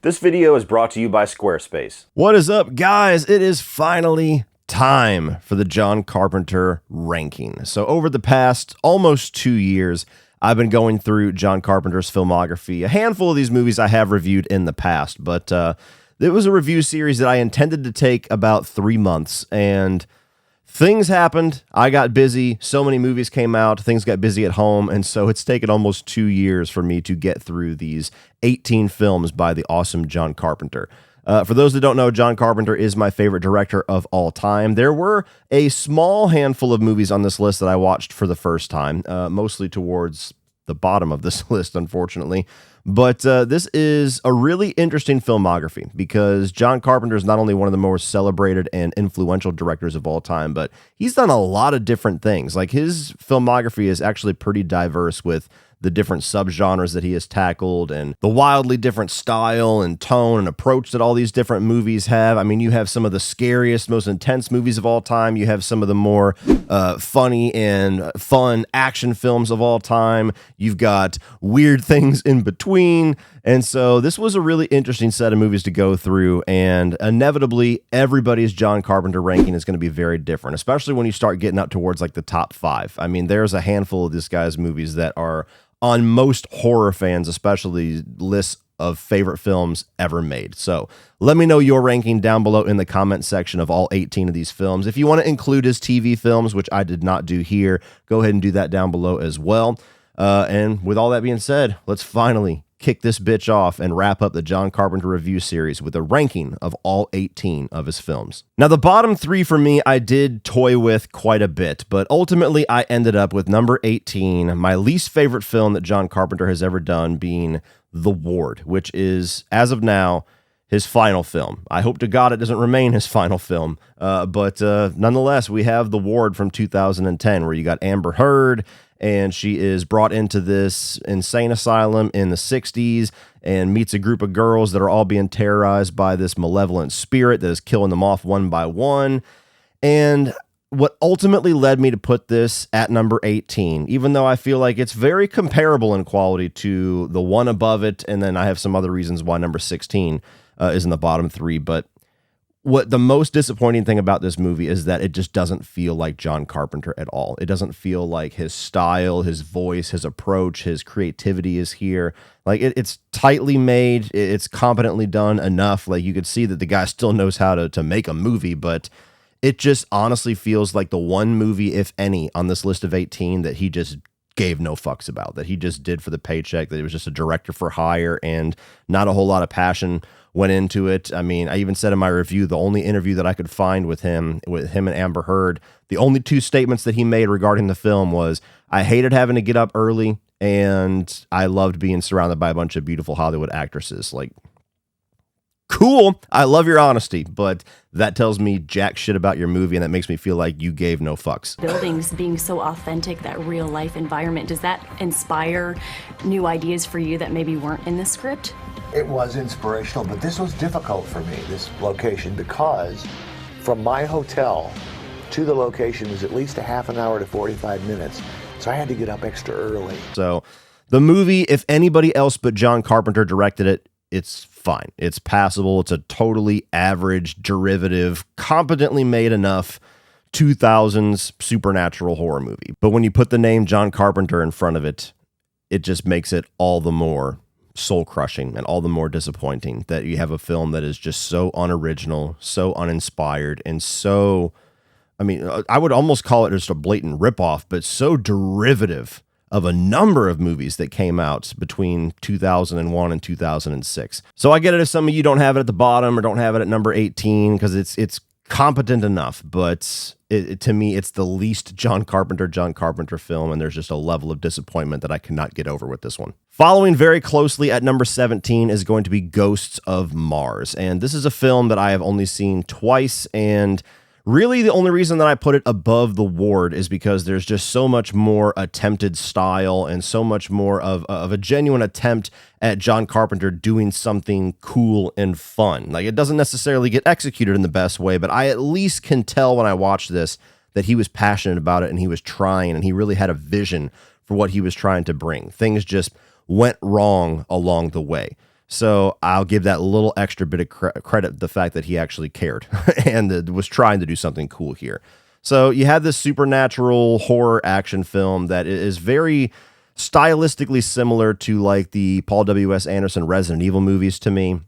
This video is brought to you by Squarespace. What is up, guys? It is finally time for the John Carpenter ranking. So over the past almost 2 years, I've been going through John Carpenter's filmography. A handful of these movies I have reviewed in the past, but it was a review series that I intended to take about 3 months, and things happened. I got busy. So many movies came out. Things got busy at home. And so it's taken almost 2 years for me to get through these 18 films by the awesome John Carpenter. For those that don't know, John Carpenter is my favorite director of all time. There were a small handful of movies on this list that I watched for the first time, mostly towards the bottom of this list, unfortunately. But this is a really interesting filmography because John Carpenter is not only one of the more celebrated and influential directors of all time, but he's done a lot of different things. Like, his filmography is actually pretty diverse with the different subgenres that he has tackled and the wildly different style and tone and approach that all these different movies have. I mean, you have some of the scariest, most intense movies of all time. You have some of the more funny and fun action films of all time. You've got weird things in between. And so this was a really interesting set of movies to go through, and inevitably everybody's John Carpenter ranking is going to be very different, especially when you start getting up towards like the top 5. I mean, there's a handful of this guy's movies that are on most horror fans, especially, lists of favorite films ever made. So let me know your ranking down below in the comment section of all 18 of these films. If you want to include his TV films, which I did not do here, go ahead and do that down below as well. And with all that being said, let's finally kick this bitch off and wrap up the John Carpenter review series with a ranking of all 18 of his films. Now, the bottom 3 for me, I did toy with quite a bit, but ultimately I ended up with number 18, my least favorite film that John Carpenter has ever done, being The Ward, which is, as of now, his final film. I hope to God it doesn't remain his final film, but nonetheless, we have The Ward from 2010, where you got Amber Heard, and she is brought into this insane asylum in the 60s and meets a group of girls that are all being terrorized by this malevolent spirit that is killing them off one by one. And what ultimately led me to put this at number 18, even though I feel like it's very comparable in quality to the one above it, and then I have some other reasons why number 16 is in the bottom 3, but what the most disappointing thing about this movie is that it just doesn't feel like John Carpenter at all. It doesn't feel like his style, his voice, his approach, his creativity is here. Like, it's tightly made. It's competently done enough. Like, you could see that the guy still knows how to make a movie, but it just honestly feels like the one movie, if any, on this list of 18 that he just gave no fucks about, that he just did for the paycheck, that he was just a director for hire and not a whole lot of passion went into it. I mean, I even said in my review, the only interview that I could find with him and Amber Heard, the only 2 statements that he made regarding the film was, I hated having to get up early, and I loved being surrounded by a bunch of beautiful Hollywood actresses. Like, cool. I love your honesty, but that tells me jack shit about your movie, and that makes me feel like you gave no fucks. Buildings being so authentic, that real life environment, does that inspire new ideas for you that maybe weren't in the script? It was inspirational, but this was difficult for me, this location, because from my hotel to the location was at least a half an hour to 45 minutes. So I had to get up extra early. So the movie, if anybody else but John Carpenter directed it, it's fine. It's passable. It's a totally average, derivative, competently made enough 2000s supernatural horror movie. But when you put the name John Carpenter in front of it, it just makes it all the more soul-crushing and all the more disappointing that you have a film that is just so unoriginal, so uninspired, and so, I mean, I would almost call it just a blatant ripoff, but so derivative of a number of movies that came out between 2001 and 2006. So I get it if some of you don't have it at the bottom or don't have it at number 18, because it's competent enough, but to me, it's the least John Carpenter film, and there's just a level of disappointment that I cannot get over with this one. Following very closely at number 17 is going to be Ghosts of Mars, and this is a film that I have only seen twice, and really the only reason that I put it above The Ward is because there's just so much more attempted style and so much more of a genuine attempt at John Carpenter doing something cool and fun. Like, it doesn't necessarily get executed in the best way, but I at least can tell when I watch this that he was passionate about it and he was trying and he really had a vision for what he was trying to bring. Things just went wrong along the way. So I'll give that little extra bit of credit, the fact that he actually cared and was trying to do something cool here. So you have this supernatural horror action film that is very stylistically similar to like the Paul W.S. Anderson Resident Evil movies to me,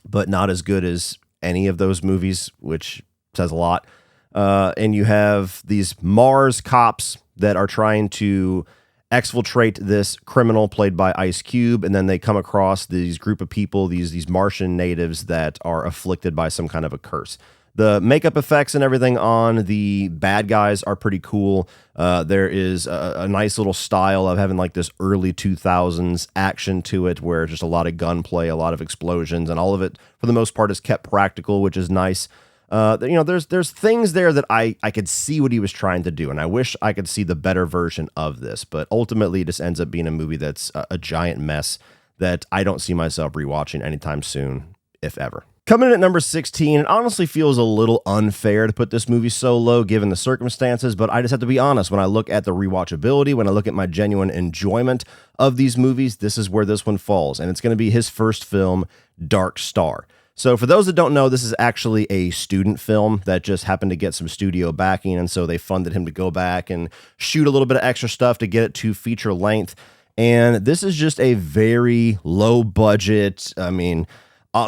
but not as good as any of those movies, which says a lot. And you have these Mars cops that are trying to exfiltrate this criminal played by Ice Cube, and then they come across these group of people, these Martian natives that are afflicted by some kind of a curse. The makeup effects and everything on the bad guys are pretty cool. There is a nice little style of having like this early 2000s action to it, where just a lot of gunplay, a lot of explosions, and all of it for the most part is kept practical, which is nice. There's things there that I could see what he was trying to do, and I wish I could see the better version of this, but ultimately it just ends up being a movie that's a giant mess that I don't see myself rewatching anytime soon, if ever. Coming in at number 16, it honestly feels a little unfair to put this movie so low given the circumstances, but I just have to be honest. When I look at the rewatchability, when I look at my genuine enjoyment of these movies, this is where this one falls, and it's going to be his first film, Dark Star. So for those that don't know, this is actually a student film that just happened to get some studio backing, and so they funded him to go back and shoot a little bit of extra stuff to get it to feature length. And this is just a very low budget,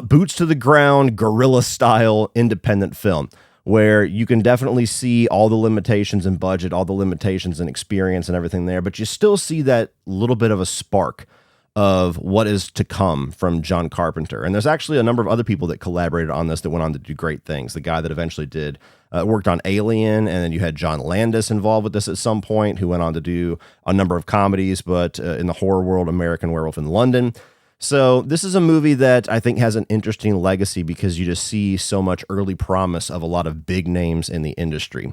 boots to the ground, guerrilla style independent film where you can definitely see all the limitations in budget, all the limitations in experience and everything there, but you still see that little bit of a spark of what is to come from John Carpenter. And there's actually a number of other people that collaborated on this that went on to do great things. The guy that eventually worked on Alien, and then you had John Landis involved with this at some point, who went on to do a number of comedies, but in the horror world, American Werewolf in London. So this is a movie that I think has an interesting legacy because you just see so much early promise of a lot of big names in the industry.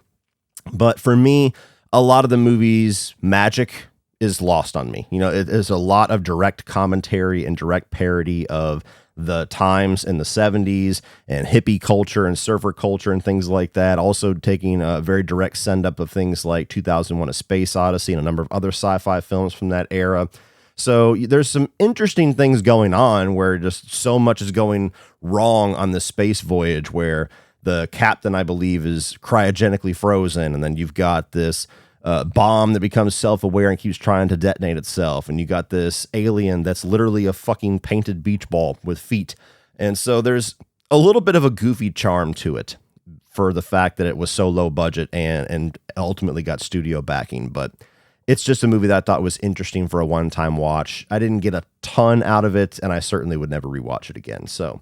But for me, a lot of the movie's magic is lost on me. It is a lot of direct commentary and direct parody of the times in the 70s and hippie culture and surfer culture and things like that. Also taking a very direct send up of things like 2001: A Space Odyssey and a number of other sci-fi films from that era. So there's some interesting things going on where just so much is going wrong on this space voyage, where the captain, I believe, is cryogenically frozen, and then you've got this bomb that becomes self-aware and keeps trying to detonate itself. And you got this alien that's literally a fucking painted beach ball with feet. And so there's a little bit of a goofy charm to it for the fact that it was so low budget and ultimately got studio backing. But it's just a movie that I thought was interesting for a one-time watch. I didn't get a ton out of it, and I certainly would never rewatch it again. So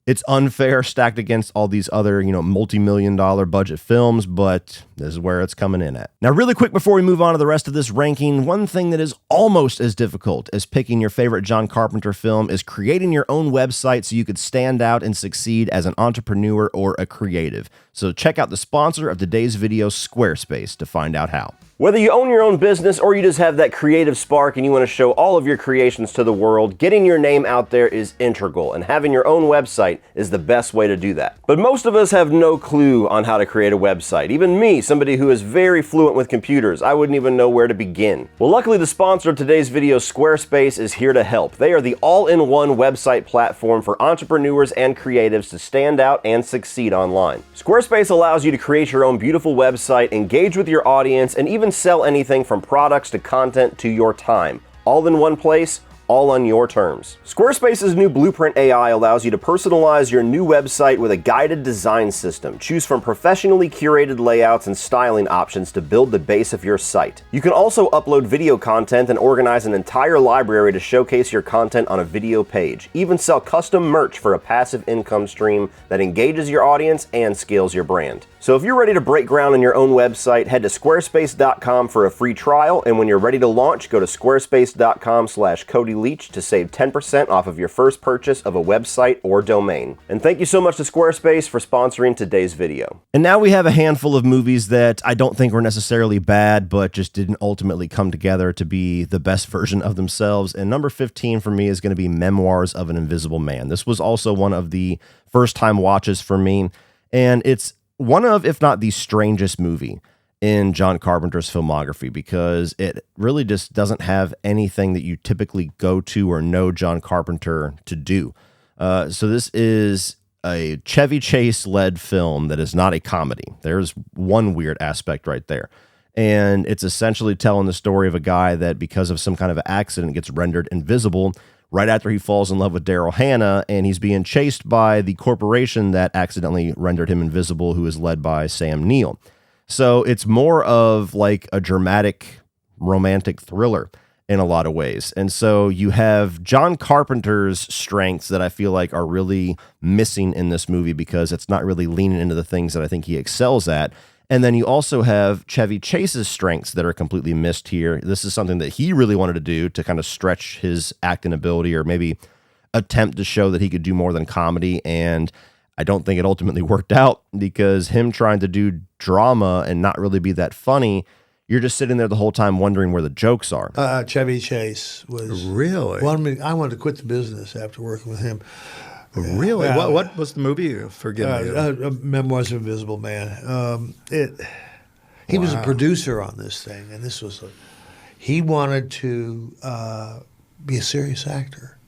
it's unfair stacked against all these other, multi-million-dollar budget films, but this is where it's coming in at. Now, really quick before we move on to the rest of this ranking, one thing that is almost as difficult as picking your favorite John Carpenter film is creating your own website so you could stand out and succeed as an entrepreneur or a creative. So check out the sponsor of today's video, Squarespace, to find out how. Whether you own your own business or you just have that creative spark and you want to show all of your creations to the world, getting your name out there is integral, and having your own website is the best way to do that. But most of us have no clue on how to create a website. Even me, somebody who is very fluent with computers, I wouldn't even know where to begin. Well, luckily the sponsor of today's video, Squarespace, is here to help. They are the all-in-one website platform for entrepreneurs and creatives to stand out and succeed online. Squarespace allows you to create your own beautiful website, engage with your audience, and even sell anything from products to content to your time, all in one place, all on your terms. Squarespace's new Blueprint AI allows you to personalize your new website with a guided design system. Choose from professionally curated layouts and styling options to build the base of your site. You can also upload video content and organize an entire library to showcase your content on a video page. Even sell custom merch for a passive income stream that engages your audience and scales your brand. So if you're ready to break ground on your own website, head to squarespace.com for a free trial, and when you're ready to launch, go to squarespace.com/Cody Leach to save 10% off of your first purchase of a website or domain. And thank you so much to Squarespace for sponsoring today's video. And now we have a handful of movies that I don't think were necessarily bad, but just didn't ultimately come together to be the best version of themselves. And number 15 for me is going to be Memoirs of an Invisible Man. This was also one of the first-time watches for me, and it's one of, if not the strangest movie in John Carpenter's filmography because it really just doesn't have anything that you typically go to or know John Carpenter to do. So this is a Chevy Chase-led film that is not a comedy. There's one weird aspect right there. And it's essentially telling the story of a guy that because of some kind of accident gets rendered invisible right after he falls in love with Daryl Hannah, and he's being chased by the corporation that accidentally rendered him invisible, who is led by Sam Neill. So it's more of like a dramatic romantic thriller in a lot of ways. And so you have John Carpenter's strengths that I feel like are really missing in this movie because it's not really leaning into the things that I think he excels at. And then you also have Chevy Chase's strengths that are completely missed here. This is something that he really wanted to do to kind of stretch his acting ability or maybe attempt to show that he could do more than comedy. And I don't think it ultimately worked out because him trying to do drama and not really be that funny, you're just sitting there the whole time wondering where the jokes are. Chevy Chase was... Really? I wanted to quit the business after working with him. Really? What was the movie? Forgive me. Memoirs of an Invisible Man. He was a producer on this thing, and he wanted to be a serious actor.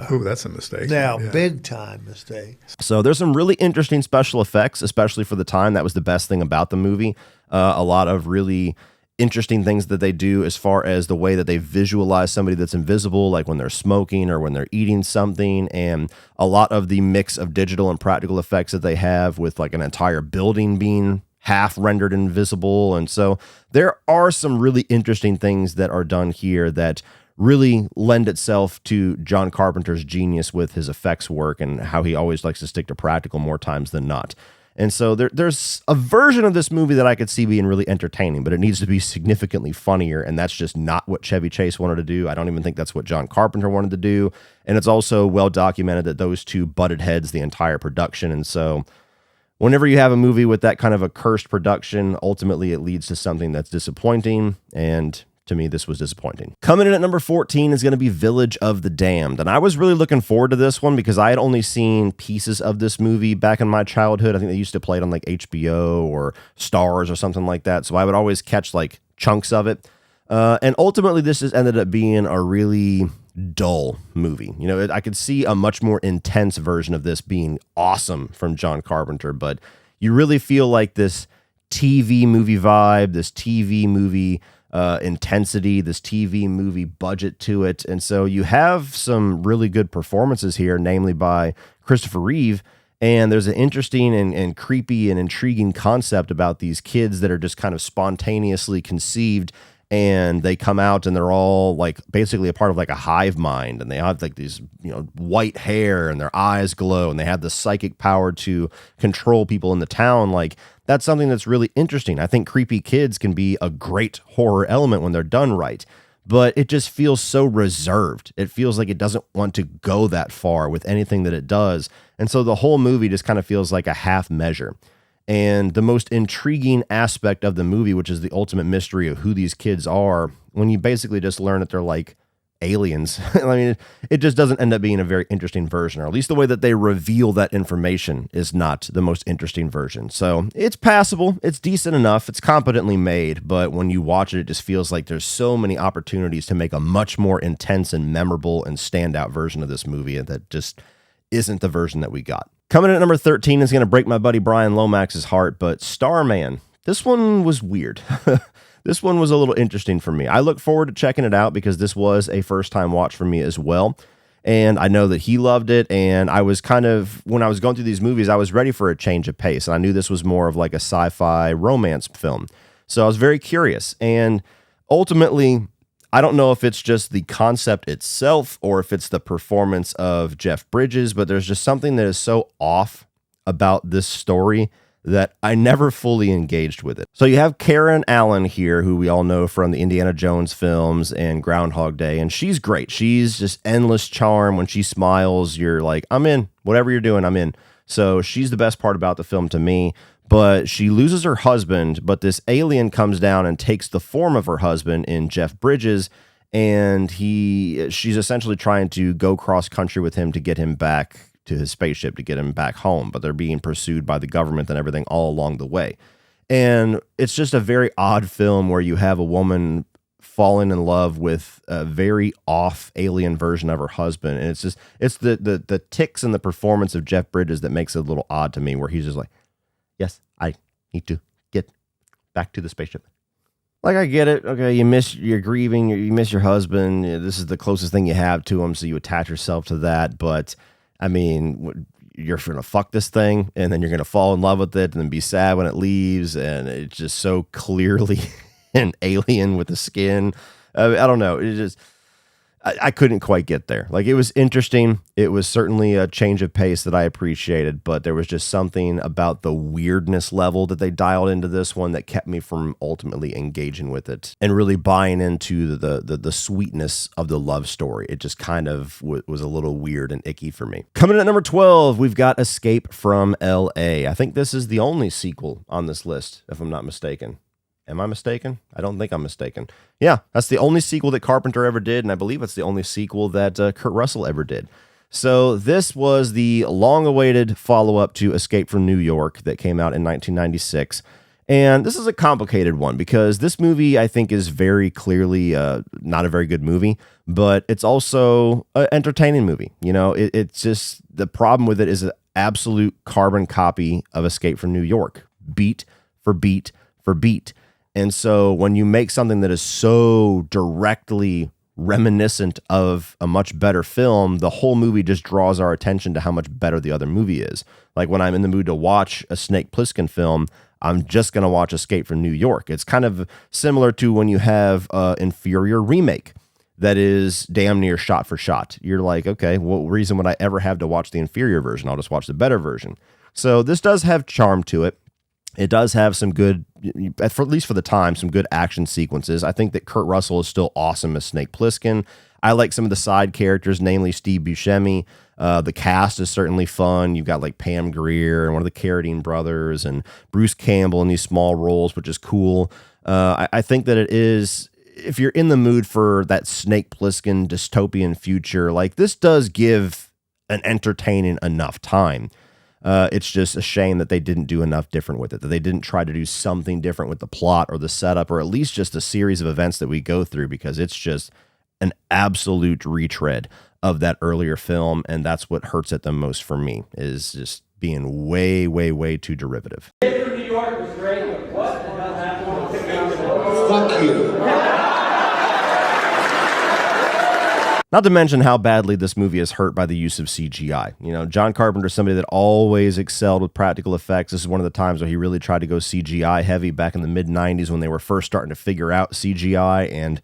Ooh, that's a mistake. Now, big time mistake. So there's some really interesting special effects, especially for the time. That was the best thing about the movie. A lot of really interesting things that they do as far as the way that they visualize somebody that's invisible, like when they're smoking or when they're eating something, and a lot of the mix of digital and practical effects that they have with like an entire building being half rendered invisible. And so there are some really interesting things that are done here that really lend itself to John Carpenter's genius with his effects work and how he always likes to stick to practical more times than not. And so there's a version of this movie that I could see being really entertaining, but it needs to be significantly funnier, and that's just not what Chevy Chase wanted to do. I don't even think that's what John Carpenter wanted to do, and it's also well documented that those two butted heads the entire production, and so whenever you have a movie with that kind of a cursed production, ultimately it leads to something that's disappointing, and to me, this was disappointing. Coming in at number 14 is going to be Village of the Damned. And I was really looking forward to this one because I had only seen pieces of this movie back in my childhood. I think they used to play it on like HBO or Stars or something like that. So I would always catch like chunks of it. And ultimately, this has ended up being a really dull movie. You know, I could see a much more intense version of this being awesome from John Carpenter, but you really feel like this TV movie vibe, this TV movie intensity, this TV movie budget to it. And so you have some really good performances here, namely by Christopher Reeve. And there's an interesting and creepy and intriguing concept about these kids that are just kind of spontaneously conceived, and they come out and they're all like basically a part of like a hive mind, and they have like these, you know, white hair and their eyes glow, and they have the psychic power to control people in the town. Like, that's something that's really interesting. I think creepy kids can be a great horror element when they're done right, but it just feels so reserved. It feels like it doesn't want to go that far with anything that it does. And so the whole movie just kind of feels like a half measure. And the most intriguing aspect of the movie, which is the ultimate mystery of who these kids are, when you basically just learn that they're like aliens. I mean, it just doesn't end up being a very interesting version, or at least the way that they reveal that information is not the most interesting version. So it's passable. It's decent enough. It's competently made, but when you watch it, it just feels like there's so many opportunities to make a much more intense and memorable and standout version of this movie that just isn't the version that we got. Coming in at number 13 is going to break my buddy Brian Lomax's heart, but Starman. This one was weird. This one was a little interesting for me. I look forward to checking it out because this was a first-time watch for me as well. And I know that he loved it. And I was kind of, when I was going through these movies, I was ready for a change of pace. And I knew this was more of like a sci-fi romance film. So I was very curious. And ultimately, I don't know if it's just the concept itself or if it's the performance of Jeff Bridges, but there's just something that is so off about this story that I never fully engaged with it. So you have Karen Allen here, who we all know from the Indiana Jones films and Groundhog Day, and she's great. She's just endless charm. When she smiles, you're like, I'm in. Whatever you're doing, I'm in. So she's the best part about the film to me. But she loses her husband, but this alien comes down and takes the form of her husband in Jeff Bridges, and she's essentially trying to go cross country with him to get him back to his spaceship to get him back home, but they're being pursued by the government and everything all along the way. And it's just a very odd film where you have a woman falling in love with a very off alien version of her husband. And it's the tics and the performance of Jeff Bridges that makes it a little odd to me, where he's just like, yes, I need to get back to the spaceship. Like, I get it. Okay, you're grieving, you miss your husband. This is the closest thing you have to him, so you attach yourself to that. But, I mean, you're going to fuck this thing, and then you're going to fall in love with it, and then be sad when it leaves, and it's just so clearly an alien with the skin. I don't know. It just... I couldn't quite get there. Like, it was interesting. It was certainly a change of pace that I appreciated, but there was just something about the weirdness level that they dialed into this one that kept me from ultimately engaging with it and really buying into the sweetness of the love story. It just kind of was a little weird and icky for me. Coming in at number 12, we've got Escape from L.A. I think this is the only sequel on this list, if I'm not mistaken. Am I mistaken? I don't think I'm mistaken. Yeah, that's the only sequel that Carpenter ever did, and I believe it's the only sequel that Kurt Russell ever did. So this was the long-awaited follow-up to Escape from New York that came out in 1996. And this is a complicated one because this movie, I think, is very clearly not a very good movie, but it's also an entertaining movie. You know, it's just the problem with it is an absolute carbon copy of Escape from New York, beat for beat for beat. And so when you make something that is so directly reminiscent of a much better film, the whole movie just draws our attention to how much better the other movie is. Like when I'm in the mood to watch a Snake Plissken film, I'm just going to watch Escape from New York. It's kind of similar to when you have an inferior remake that is damn near shot for shot. You're like, okay, what reason would I ever have to watch the inferior version? I'll just watch the better version. So this does have charm to it. It does have some good, at least for the time, some good action sequences. I think that Kurt Russell is still awesome as Snake Plissken. I like some of the side characters, namely Steve Buscemi. The cast is certainly fun. You've got like Pam Grier and one of the Carradine brothers and Bruce Campbell in these small roles, which is cool. I think that it is, if you're in the mood for that Snake Plissken dystopian future, like this does give an entertaining enough time. It's just a shame that they didn't do enough different with it, that they didn't try to do something different with the plot or the setup, or at least just a series of events that we go through, because it's just an absolute retread of that earlier film. And that's what hurts it the most for me, is just being way, way, way too derivative. New York was great, but what the hell happened with Fuck you. Not to mention how badly this movie is hurt by the use of CGI. You know, John Carpenter is somebody that always excelled with practical effects. This is one of the times where he really tried to go CGI heavy back in the mid-90s when they were first starting to figure out CGI. And,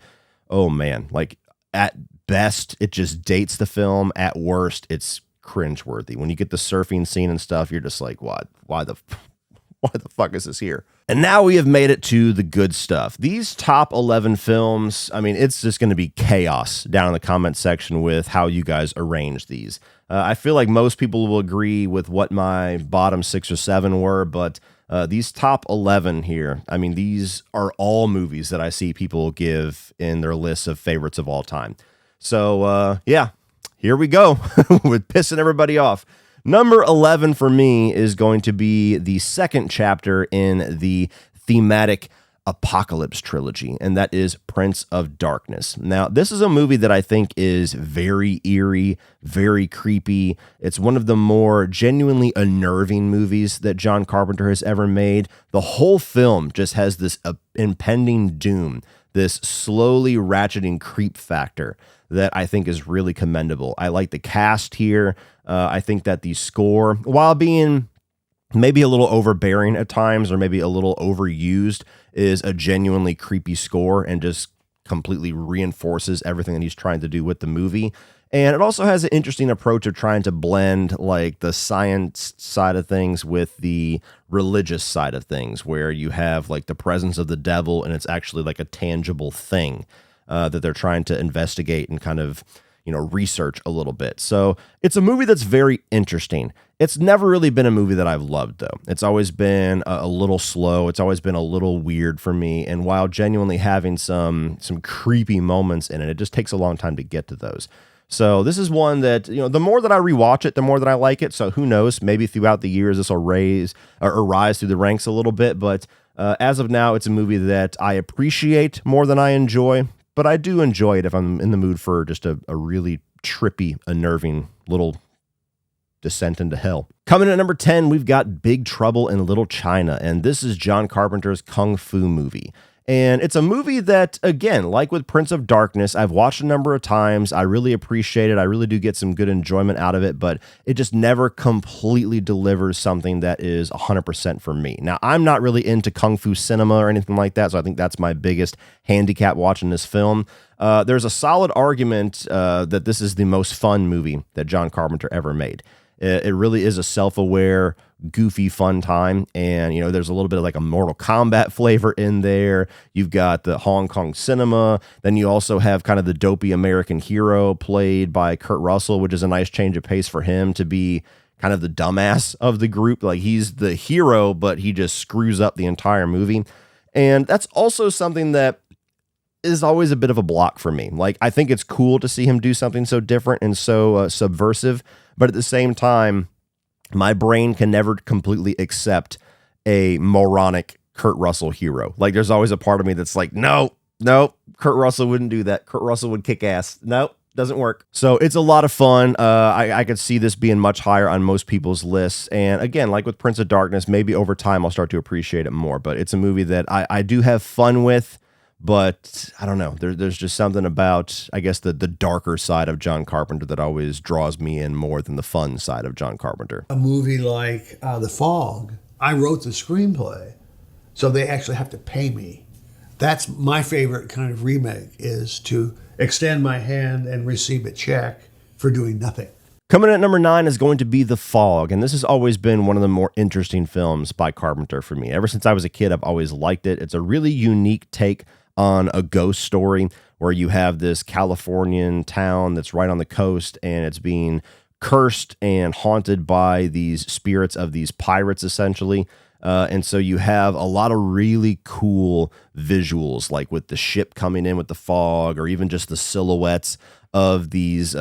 oh man, like at best, it just dates the film. At worst, it's cringeworthy. When you get the surfing scene and stuff, you're just like, what? Why the fuck is this here? And now we have made it to the good stuff. These top 11 films, I mean, it's just going to be chaos down in the comment section with how you guys arrange these. I feel like most people will agree with what my bottom 6 or 7 were, but these top 11 here, I mean, these are all movies that I see people give in their lists of favorites of all time. So, yeah, here we go with pissing everybody off. Number 11 for me is going to be the second chapter in the thematic Apocalypse trilogy, and that is Prince of Darkness. Now, this is a movie that I think is very eerie, very creepy. It's one of the more genuinely unnerving movies that John Carpenter has ever made. The whole film just has this impending doom, this slowly ratcheting creep factor that I think is really commendable. I like the cast here. I think that the score, while being maybe a little overbearing at times or maybe a little overused, is a genuinely creepy score and just completely reinforces everything that he's trying to do with the movie. And it also has an interesting approach of trying to blend like the science side of things with the religious side of things, where you have like the presence of the devil and it's actually like a tangible thing that they're trying to investigate and kind of, you know, research a little bit. So it's a movie that's very interesting. It's never really been a movie that I've loved, though. It's always been a little slow. It's always been a little weird for me. And while genuinely having some creepy moments in it, it just takes a long time to get to those. So this is one that, the more that I rewatch it, the more that I like it. So who knows, maybe throughout the years, this will rise through the ranks a little bit. But as of now, it's a movie that I appreciate more than I enjoy. But I do enjoy it if I'm in the mood for just a really trippy, unnerving little descent into hell. Coming in at number 10, we've got Big Trouble in Little China. And this is John Carpenter's Kung Fu movie. And it's a movie that, again, like with Prince of Darkness, I've watched a number of times. I really appreciate it. I really do get some good enjoyment out of it, but it just never completely delivers something that is 100% for me. Now, I'm not really into Kung Fu cinema or anything like that, so I think that's my biggest handicap watching this film. There's a solid argument that this is the most fun movie that John Carpenter ever made. It really is a self-aware, goofy, fun time. And, there's a little bit of like a Mortal Kombat flavor in there. You've got the Hong Kong cinema. Then you also have kind of the dopey American hero played by Kurt Russell, which is a nice change of pace for him to be kind of the dumbass of the group. Like he's the hero, but he just screws up the entire movie. And that's also something that is always a bit of a block for me. Like, I think it's cool to see him do something so different and so subversive, but at the same time, my brain can never completely accept a moronic Kurt Russell hero. Like, there's always a part of me that's like, no, Kurt Russell wouldn't do that. Kurt Russell would kick ass. Nope. Doesn't work. So it's a lot of fun. I could see this being much higher on most people's lists. And again, like with Prince of Darkness, maybe over time I'll start to appreciate it more. But it's a movie that I do have fun with. But I don't know. There's just something about, I guess, the darker side of John Carpenter that always draws me in more than the fun side of John Carpenter. A movie like The Fog, I wrote the screenplay, so they actually have to pay me. That's my favorite kind of remake, is to extend my hand and receive a check for doing nothing. Coming in at number 9 is going to be The Fog, and this has always been one of the more interesting films by Carpenter for me. Ever since I was a kid, I've always liked it. It's a really unique take on a ghost story where you have this Californian town that's right on the coast, and it's being cursed and haunted by these spirits of these pirates, essentially. And so you have a lot of really cool visuals, like with the ship coming in with the fog, or even just the silhouettes of these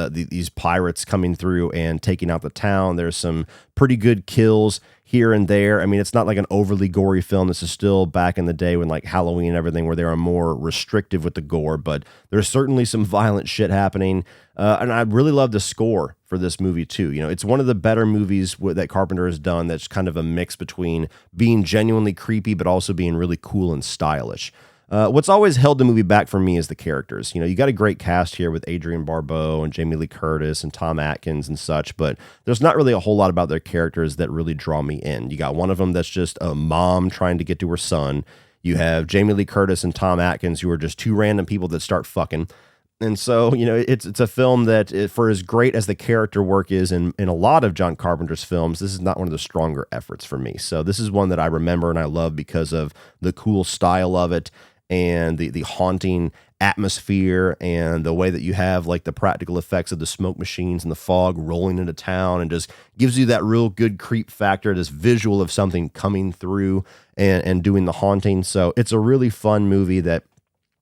pirates coming through and taking out the town. There's some pretty good kills here and there. I mean, it's not like an overly gory film. This is still back in the day when like Halloween and everything, where they are more restrictive with the gore, but there's certainly some violent shit happening. And I really love the score for this movie too. It's one of the better movies that Carpenter has done that's kind of a mix between being genuinely creepy, but also being really cool and stylish. What's always held the movie back for me is the characters. You got a great cast here with Adrienne Barbeau and Jamie Lee Curtis and Tom Atkins and such, but there's not really a whole lot about their characters that really draw me in. You got one of them that's just a mom trying to get to her son. You have Jamie Lee Curtis and Tom Atkins, who are just two random people that start fucking. And so, it's a film that, for as great as the character work is in a lot of John Carpenter's films, this is not one of the stronger efforts for me. So this is one that I remember and I love because of the cool style of it, and the haunting atmosphere, and the way that you have like the practical effects of the smoke machines and the fog rolling into town, and just gives you that real good creep factor, this visual of something coming through and doing the haunting. So it's a really fun movie that,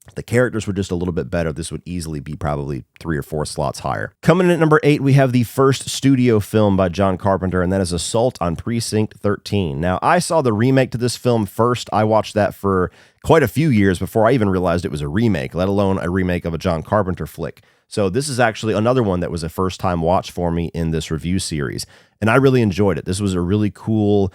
if the characters were just a little bit better, this would easily be probably 3 or 4 slots higher. Coming in at number 8, we have the first studio film by John Carpenter, and that is Assault on Precinct 13. Now, I saw the remake to this film first. I watched that for quite a few years before I even realized it was a remake, let alone a remake of a John Carpenter flick. So this is actually another one that was a first-time watch for me in this review series, and I really enjoyed it. This was a really cool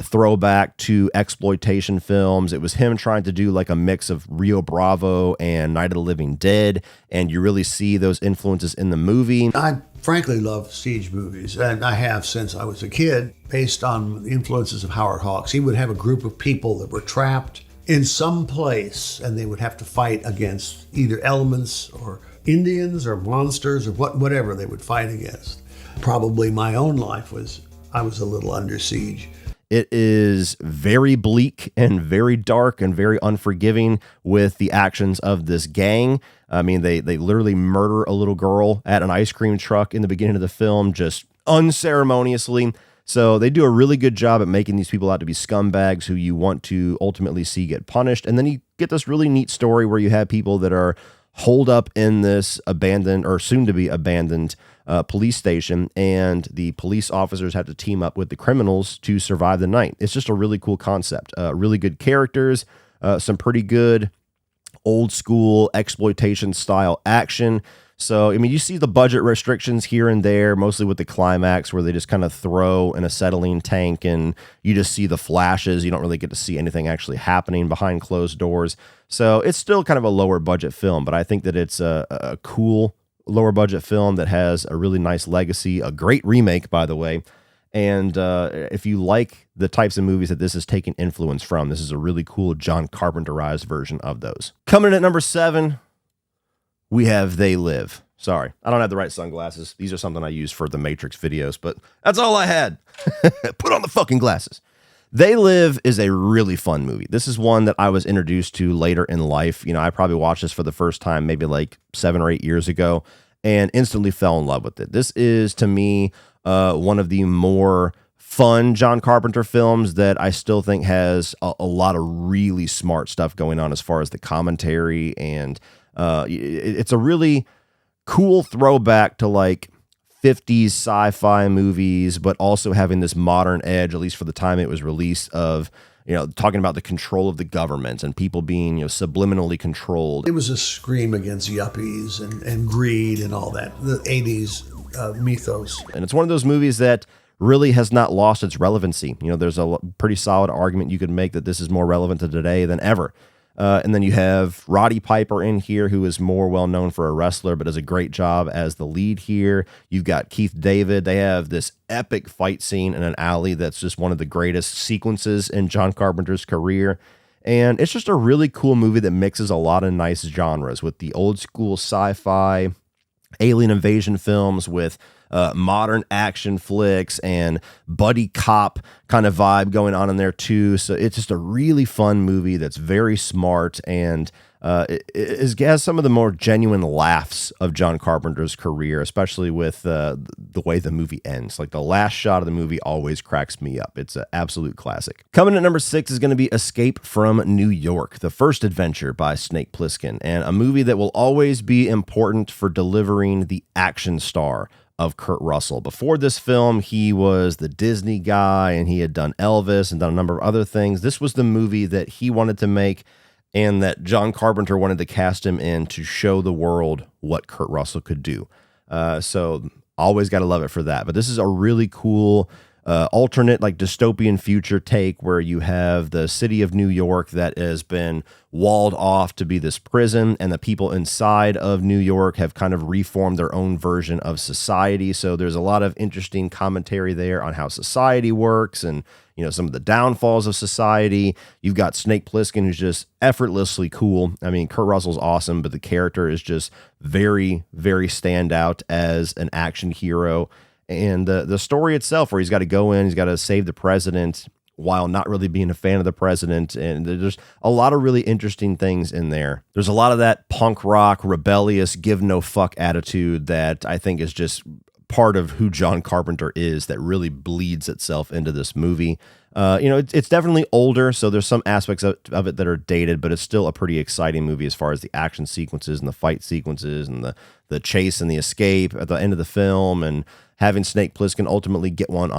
throwback to exploitation films. It was him trying to do like a mix of Rio Bravo and Night of the Living Dead, and you really see those influences in the movie. I frankly love siege movies, and I have since I was a kid, based on the influences of Howard Hawks. He would have a group of people that were trapped in some place, and they would have to fight against either elements or Indians or monsters or whatever they would fight against. Probably my own life I was a little under siege. It is very bleak and very dark and very unforgiving with the actions of this gang. I mean, they literally murder a little girl at an ice cream truck in the beginning of the film, just unceremoniously. So they do a really good job at making these people out to be scumbags who you want to ultimately see get punished. And then you get this really neat story where you have people that are holed up in this abandoned or soon to be abandoned police station, and the police officers have to team up with the criminals to survive the night. It's just a really cool concept. Really good characters, some pretty good old school exploitation style action. So, I mean, you see the budget restrictions here and there, mostly with the climax where they just kind of throw in acetylene tank and you just see the flashes. You don't really get to see anything actually happening behind closed doors. So it's still kind of a lower budget film, but I think that it's a cool lower budget film that has a really nice legacy, a great remake, by the way. And if you like the types of movies that this is taking influence from, this is a really cool John Carpenterized version of those. Coming in at number 7, we have They Live. Sorry, I don't have the right sunglasses. These are something I use for the Matrix videos, but that's all I had. Put on the fucking glasses. They Live is a really fun movie. This is one that I was introduced to later in life. You know, I probably watched this for the first time maybe like 7 or 8 years ago and instantly fell in love with it. This is, to me, one of the more fun John Carpenter films that I still think has a lot of really smart stuff going on as far as the commentary, and it's a really cool throwback to like 50s sci-fi movies, but also having this modern edge, at least for the time it was released, of, you know, talking about the control of the government and people being, you know, subliminally controlled. It was a scream against yuppies and greed and all that, the 80s mythos. And it's one of those movies that really has not lost its relevancy. You know, there's a pretty solid argument you could make that this is more relevant to today than ever. And then you have Roddy Piper in here, who is more well known for a wrestler, but does a great job as the lead here. You've got Keith David. They have this epic fight scene in an alley that's just one of the greatest sequences in John Carpenter's career. And it's just a really cool movie that mixes a lot of nice genres with the old school sci-fi, alien invasion films, with modern action flicks and buddy cop kind of vibe going on in there too. So it's just a really fun movie that's very smart, and it has some of the more genuine laughs of John Carpenter's career, especially with the way the movie ends. Like the last shot of the movie always cracks me up. It's an absolute classic. Coming at number 6 is going to be Escape from New York, the first adventure by Snake Plissken, and a movie that will always be important for delivering the action star of Kurt Russell. Before this film, he was the Disney guy, and he had done Elvis and done a number of other things. This was the movie that he wanted to make, and that John Carpenter wanted to cast him in to show the world what Kurt Russell could do. So always got to love it for that. But this is a really cool alternate, like dystopian future take where you have the city of New York that has been walled off to be this prison, and the people inside of New York have kind of reformed their own version of society. So there's a lot of interesting commentary there on how society works and, you know, some of the downfalls of society. You've got Snake Plissken, who's just effortlessly cool. I mean, Kurt Russell's awesome, but the character is just very, very standout as an action hero. And the story itself, where he's got to go in, he's got to save the president while not really being a fan of the president. And there's a lot of really interesting things in there. There's a lot of that punk rock, rebellious, give no fuck attitude that I think is just part of who John Carpenter is, that really bleeds itself into this movie. It's definitely older, so there's some aspects of it that are dated, but it's still a pretty exciting movie as far as the action sequences and the fight sequences and the chase and the escape at the end of the film, and having Snake Plissken ultimately get one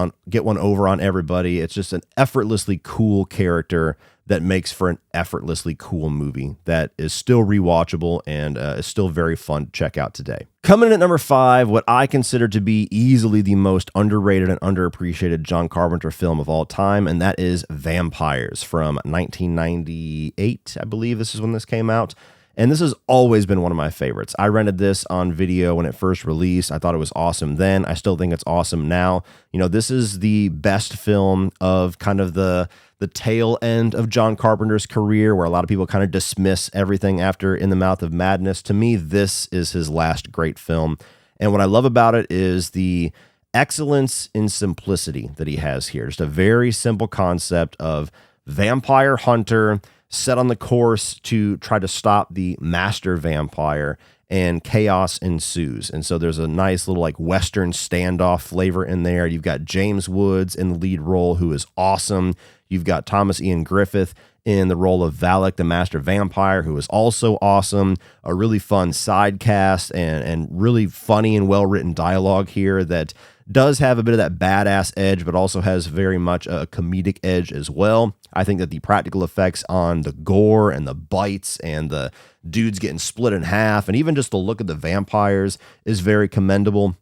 over on everybody. It's just an effortlessly cool character that makes for an effortlessly cool movie that is still rewatchable and is still very fun to check out today. Coming in at number 5, what I consider to be easily the most underrated and underappreciated John Carpenter film of all time, and that is Vampires from 1998. I believe this is when this came out. And this has always been one of my favorites. I rented this on video when it first released. I thought it was awesome then. I still think it's awesome now. You know, this is the best film of kind of the tail end of John Carpenter's career, where a lot of people kind of dismiss everything after In the Mouth of Madness. To me, this is his last great film. And what I love about it is the excellence in simplicity that he has here. Just a very simple concept of vampire hunter set on the course to try to stop the master vampire, and chaos ensues. And so there's a nice little like Western standoff flavor in there. You've got James Woods in the lead role, who is awesome. You've got Thomas Ian Griffith in the role of Valak, the Master Vampire, who is also awesome. A really fun side cast and really funny and well-written dialogue here that does have a bit of that badass edge, but also has very much a comedic edge as well. I think that the practical effects on the gore and the bites and the dudes getting split in half and even just the look of the vampires is very commendable.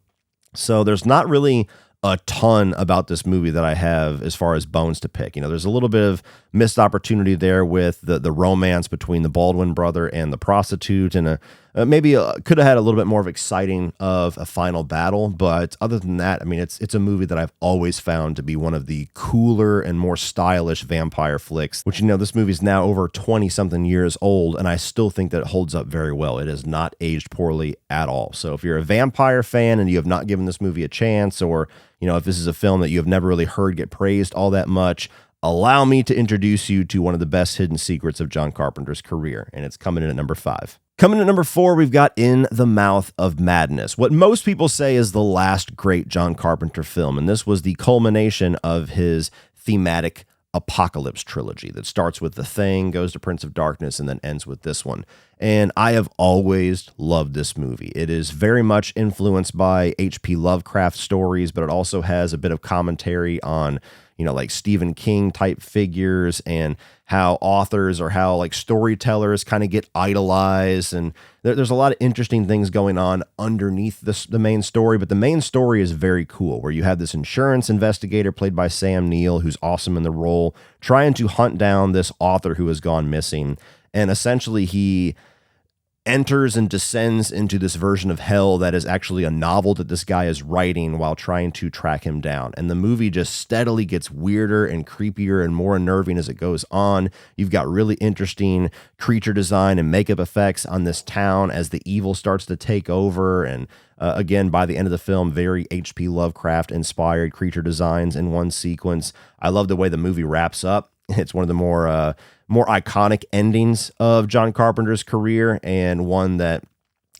So there's not really a ton about this movie that I have as far as bones to pick. You know, there's a little bit of missed opportunity there with the romance between the Baldwin brother and the prostitute, and maybe could have had a little bit more of exciting of a final battle. But other than that, I mean, it's a movie that I've always found to be one of the cooler and more stylish vampire flicks, which, you know, this movie is now over 20 something years old, and I still think that it holds up very well. It has not aged poorly at all. So if you're a vampire fan and you have not given this movie a chance, or, you know, if this is a film that you have never really heard get praised all that much, allow me to introduce you to one of the best hidden secrets of John Carpenter's career, and it's coming in at number 5. Coming in at number 4, we've got In the Mouth of Madness, what most people say is the last great John Carpenter film, and this was the culmination of his thematic apocalypse trilogy that starts with The Thing, goes to Prince of Darkness, and then ends with this one. And I have always loved this movie. It is very much influenced by H.P. Lovecraft stories, but it also has a bit of commentary on, you know, like Stephen King type figures and how authors or how like storytellers kind of get idolized. And there's a lot of interesting things going on underneath the main story, but the main story is very cool, where you have this insurance investigator played by Sam Neill, who's awesome in the role, trying to hunt down this author who has gone missing. And essentially he enters and descends into this version of hell that is actually a novel that this guy is writing while trying to track him down. And the movie just steadily gets weirder and creepier and more unnerving as it goes on. You've got really interesting creature design and makeup effects on this town as the evil starts to take over. And again, by the end of the film, very H.P. Lovecraft inspired creature designs in one sequence. I love the way the movie wraps up. It's one of the more iconic endings of John Carpenter's career, and one that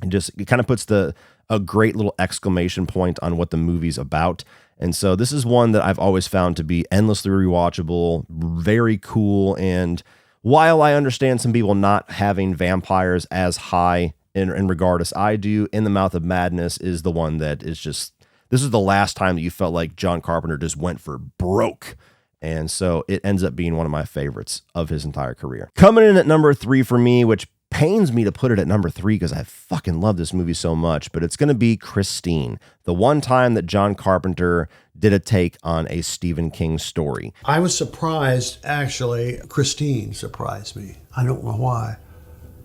just kind of puts a great little exclamation point on what the movie's about. And so this is one that I've always found to be endlessly rewatchable, very cool. And while I understand some people not having vampires as high in regard as I do, In the Mouth of Madness is the one that is just, this is the last time that you felt like John Carpenter just went for broke. And so it ends up being one of my favorites of his entire career. Coming in at number 3 for me, which pains me to put it at number 3 because I fucking love this movie so much, but it's going to be Christine, the one time that John Carpenter did a take on a Stephen King story. I was surprised, actually. Christine surprised me. I don't know why,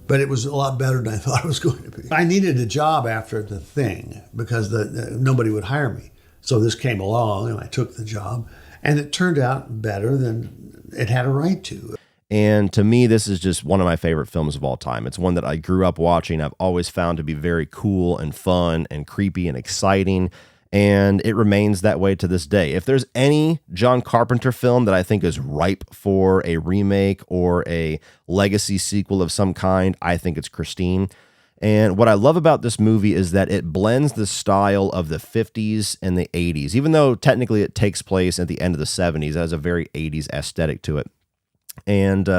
but it was a lot better than I thought it was going to be. I needed a job after The Thing because nobody would hire me. So this came along and I took the job. And it turned out better than it had a right to. And to me, this is just one of my favorite films of all time. It's one that I grew up watching. I've always found to be very cool and fun and creepy and exciting. And it remains that way to this day. If there's any John Carpenter film that I think is ripe for a remake or a legacy sequel of some kind, I think it's Christine. And what I love about this movie is that it blends the style of the 50s and the 80s. Even though technically it takes place at the end of the 70s, it has a very 80s aesthetic to it. And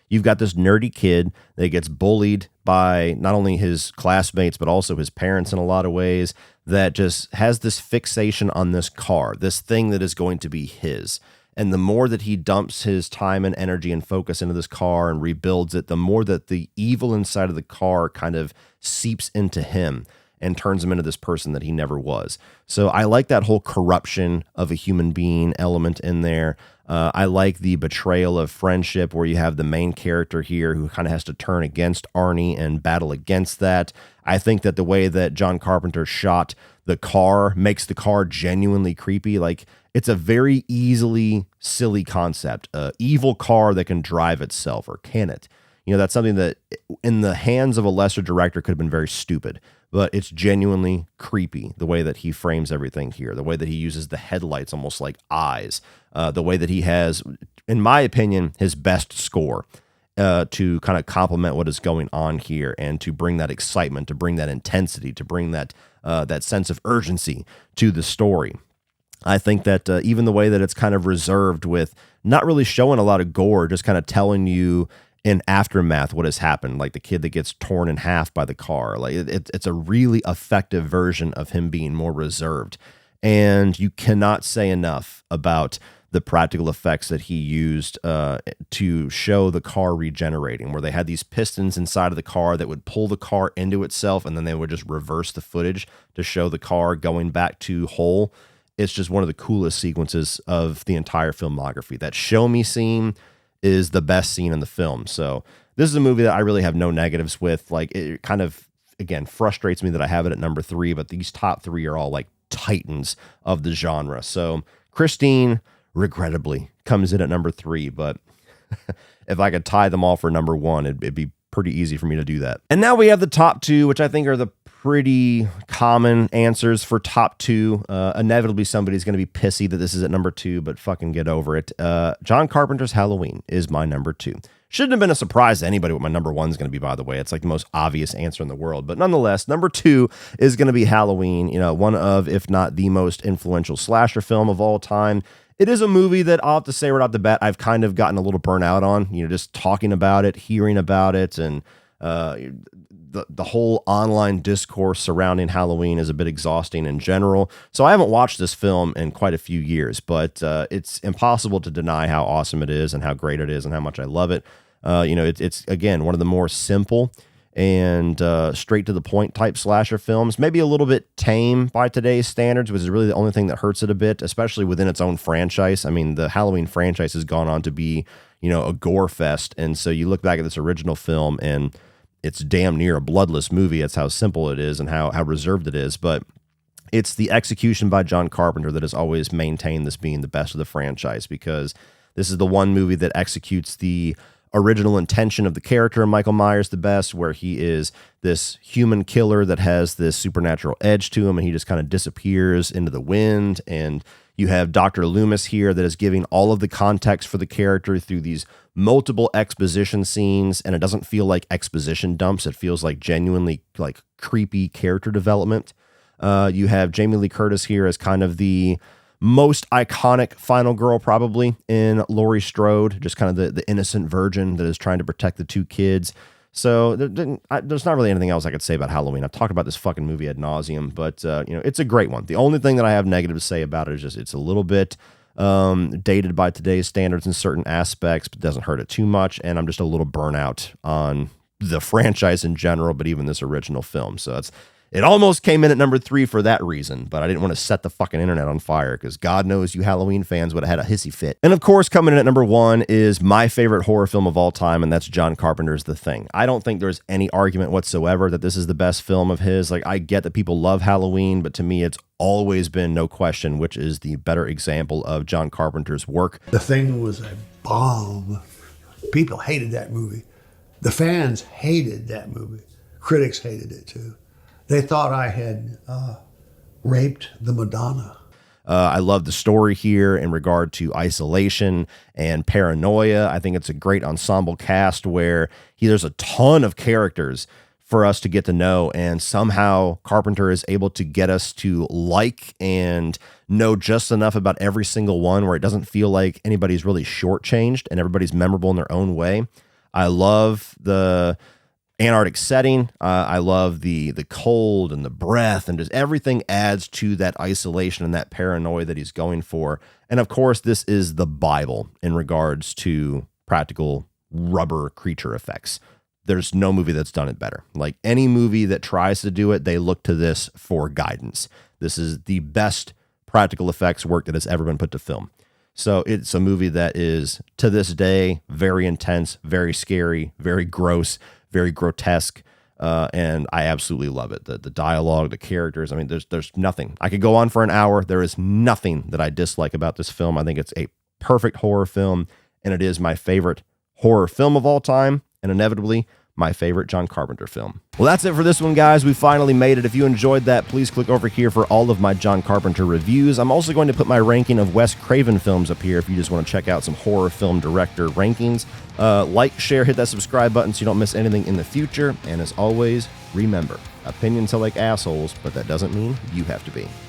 you've got this nerdy kid that gets bullied by not only his classmates, but also his parents in a lot of ways, that just has this fixation on this car, this thing that is going to be his. And the more that he dumps his time and energy and focus into this car and rebuilds it, the more that the evil inside of the car kind of seeps into him and turns him into this person that he never was. So I like that whole corruption of a human being element in there. I like the betrayal of friendship, where you have the main character here who kind of has to turn against Arnie and battle against that. I think that the way that John Carpenter shot the car makes the car genuinely creepy. Like, it's a very easily silly concept. Evil car that can drive itself, or can it? You know, that's something that in the hands of a lesser director could have been very stupid, but it's genuinely creepy the way that he frames everything here, the way that he uses the headlights almost like eyes, the way that he has, in my opinion, his best score to kind of complement what is going on here and to bring that excitement, to bring that intensity, to bring that that sense of urgency to the story. I think that even the way that it's kind of reserved with not really showing a lot of gore, just kind of telling you in aftermath what has happened, like the kid that gets torn in half by the car. Like it's a really effective version of him being more reserved. And you cannot say enough about the practical effects that he used to show the car regenerating, where they had these pistons inside of the car that would pull the car into itself, and then they would just reverse the footage to show the car going back to whole. It's just one of the coolest sequences of the entire filmography. That show me scene is the best scene in the film. So this is a movie that I really have no negatives with. Like, it kind of, again, frustrates me that I have it at number 3, but these top 3 are all like titans of the genre. So Christine, regrettably, comes in at number 3, but if I could tie them all for number 1, it'd be pretty easy for me to do that. And now we have the top 2, which I think are the pretty common answers for top 2. Inevitably, somebody's going to be pissy that this is at number 2, but fucking get over it. John Carpenter's Halloween is my number 2. Shouldn't have been a surprise to anybody what my number 1 is going to be, by the way. It's like the most obvious answer in the world. But nonetheless, number 2 is going to be Halloween, one of, if not the most influential slasher film of all time. It is a movie that I'll have to say right off the bat, I've kind of gotten a little burnout on, just talking about it, hearing about it, and the whole online discourse surrounding Halloween is a bit exhausting in general. So I haven't watched this film in quite a few years, but it's impossible to deny how awesome it is and how great it is and how much I love it. It's again, one of the more simple and straight to the point type slasher films, maybe a little bit tame by today's standards, which is really the only thing that hurts it a bit, especially within its own franchise. I mean, the Halloween franchise has gone on to be, a gore fest. And so you look back at this original film and it's damn near a bloodless movie. That's how simple it is and how reserved it is. But it's the execution by John Carpenter that has always maintained this being the best of the franchise, because this is the one movie that executes the original intention of the character of Michael Myers the best, where he is this human killer that has this supernatural edge to him, and he just kind of disappears into the wind. And you have Dr. Loomis here that is giving all of the context for the character through these multiple exposition scenes, and it doesn't feel like exposition dumps. It feels like genuinely like creepy character development. You have Jamie Lee Curtis here as kind of the most iconic final girl probably in Laurie Strode, just kind of the innocent virgin that is trying to protect the 2 kids. So there's not really anything else I could say about Halloween. I've talked about this fucking movie ad nauseum, but it's a great one. The only thing that I have negative to say about it is just it's a little bit dated by today's standards in certain aspects, but doesn't hurt it too much. And I'm just a little burnout on the franchise in general, but even this original film. So it almost came in at number 3 for that reason, but I didn't want to set the fucking internet on fire, because God knows you Halloween fans would have had a hissy fit. And of course, coming in at number 1 is my favorite horror film of all time, and that's John Carpenter's The Thing. I don't think there's any argument whatsoever that this is the best film of his. Like, I get that people love Halloween, but to me, it's always been no question which is the better example of John Carpenter's work. The Thing was a bomb. People hated that movie. The fans hated that movie. Critics hated it too. They thought I had raped the Madonna. I love the story here in regard to isolation and paranoia. I think it's a great ensemble cast where there's a ton of characters for us to get to know, and somehow Carpenter is able to get us to like and know just enough about every single one where it doesn't feel like anybody's really shortchanged and everybody's memorable in their own way. I love the Antarctic setting. I love the cold and the breath, and just everything adds to that isolation and that paranoia that he's going for. And of course, this is the Bible in regards to practical rubber creature effects. There's no movie that's done it better. Like, any movie that tries to do it, they look to this for guidance. This is the best practical effects work that has ever been put to film. So it's a movie that is, to this day, very intense, very scary, very gross, very grotesque, and I absolutely love it. The dialogue, the characters, I mean, there's nothing. I could go on for an hour. There is nothing that I dislike about this film. I think it's a perfect horror film, and it is my favorite horror film of all time, and inevitably, my favorite John Carpenter film. Well, that's it for this one, guys. We finally made it. If you enjoyed that, please click over here for all of my John Carpenter reviews. I'm also going to put my ranking of Wes Craven films up here if you just want to check out some horror film director rankings. Like, share, hit that subscribe button so you don't miss anything in the future. And as always, remember, opinions are like assholes, but that doesn't mean you have to be.